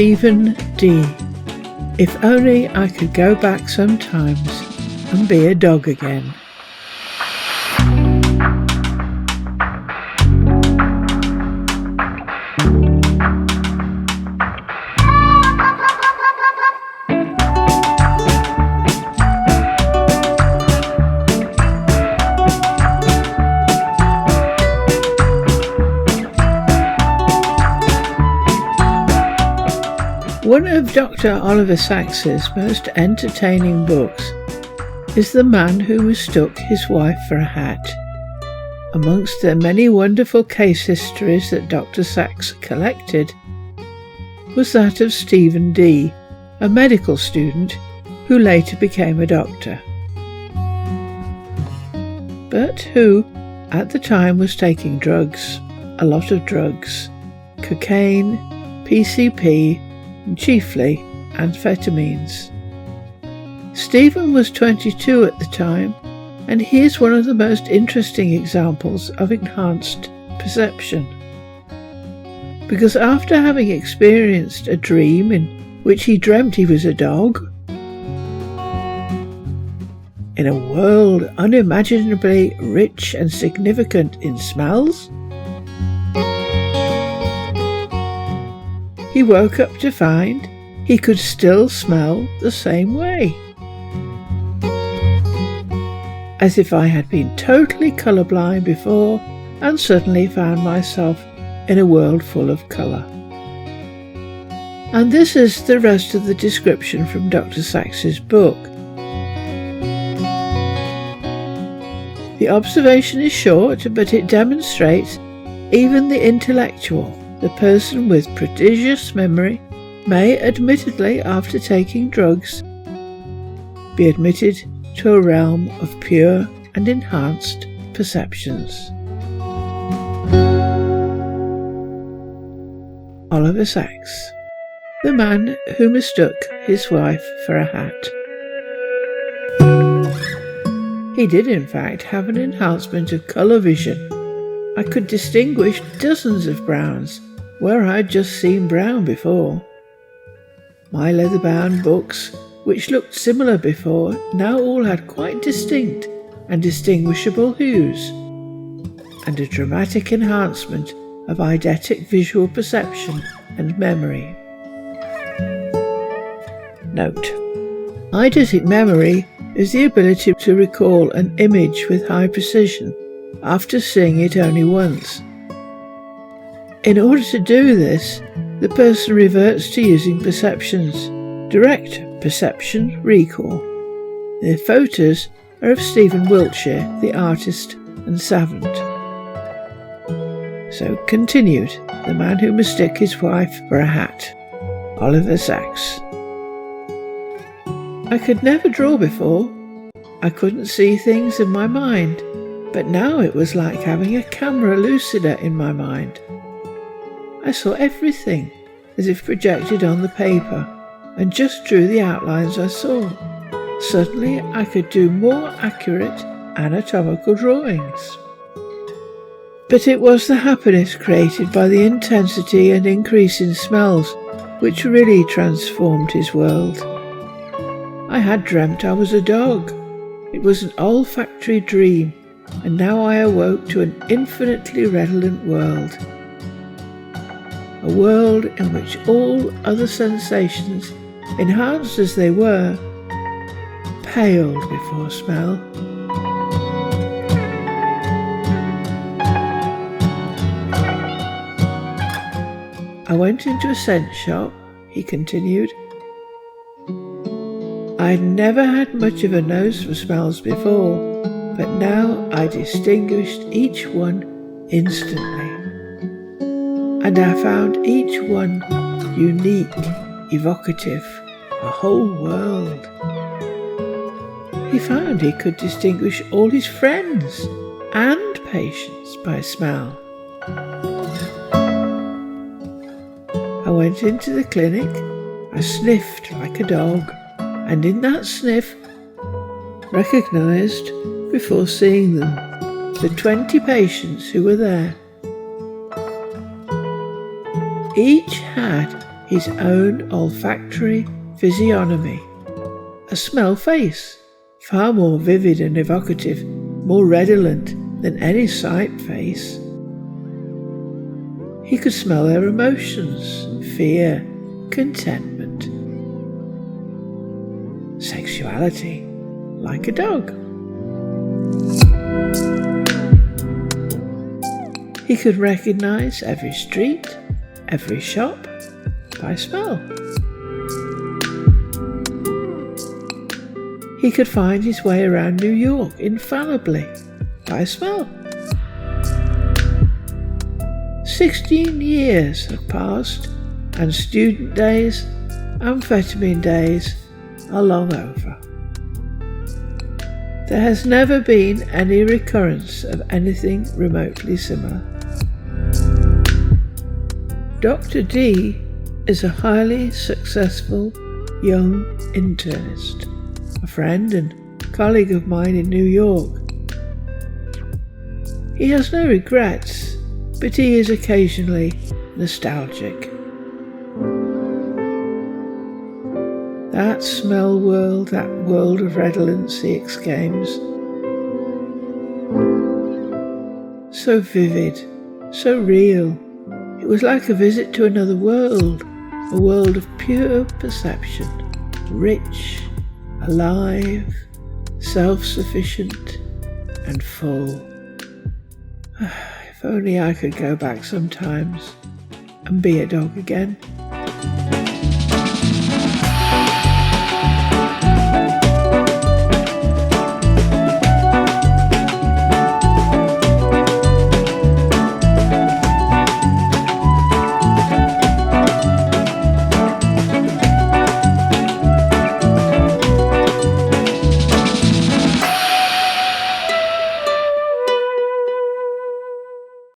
Stephen D. If only I could go back sometimes and be a dog again. One of Dr. Oliver Sacks's most entertaining books is The Man Who Mistook His Wife for a Hat. Amongst the many wonderful case histories that Dr. Sacks collected was that of Stephen D., a medical student who later became a doctor, but who at the time was taking drugs, a lot of drugs, cocaine, PCP, and chiefly amphetamines. Stephen was 22 at the time, and he is one of the most interesting examples of enhanced perception. Because after having experienced a dream in which he dreamt he was a dog, in a world unimaginably rich and significant in smells, he woke up to find he could still smell the same way. As if I had been totally colourblind before and suddenly found myself in a world full of colour. And this is the rest of the description from Dr. Sacks's book. The observation is short, but it demonstrates even the intellectual, the person with prodigious memory, may admittedly, after taking drugs, be admitted to a realm of pure and enhanced perceptions. Oliver Sacks, The Man Who Mistook His Wife for a Hat. He did in fact have an enhancement of colour vision. I could distinguish dozens of browns where I'd just seen brown before. My leather-bound books, which looked similar before, now all had quite distinct and distinguishable hues, and a dramatic enhancement of eidetic visual perception and memory. Note: eidetic memory is the ability to recall an image with high precision after seeing it only once. In order to do this, the person reverts to using perceptions, direct perception recall. The photos are of Stephen Wiltshire, the artist and savant. So continued, The Man Who Mistook His Wife for a Hat. Oliver Sacks. I could never draw before. I couldn't see things in my mind, but now it was like having a camera lucida in my mind. I saw everything as if projected on the paper and just drew the outlines I saw. Suddenly I could do more accurate anatomical drawings. But it was the happiness created by the intensity and increase in smells which really transformed his world. I had dreamt I was a dog. It was an olfactory dream, and now I awoke to an infinitely redolent world. A world in which all other sensations, enhanced as they were, paled before smell. I went into a scent shop, he continued. I'd never had much of a nose for smells before, but now I distinguished each one instantly. And I found each one unique, evocative, a whole world. He found he could distinguish all his friends and patients by smell. I went into the clinic, I sniffed like a dog, and in that sniff recognised, before seeing them, the 20 patients who were there. Each had his own olfactory physiognomy. A smell face, far more vivid and evocative, more redolent than any sight face. He could smell their emotions, fear, contentment, sexuality, like a dog. He could recognize every street, every shop, by smell. He could find his way around New York infallibly, by smell. 16 years have passed, and student days, amphetamine days are long over. There has never been any recurrence of anything remotely similar. Dr. D is a highly successful young internist, a friend and colleague of mine in New York. He has no regrets, but he is occasionally nostalgic. That smell world, that world of redolence, he exclaims. So vivid, so real. It was like a visit to another world, a world of pure perception, rich, alive, self-sufficient, and full. If only I could go back sometimes and be a dog again.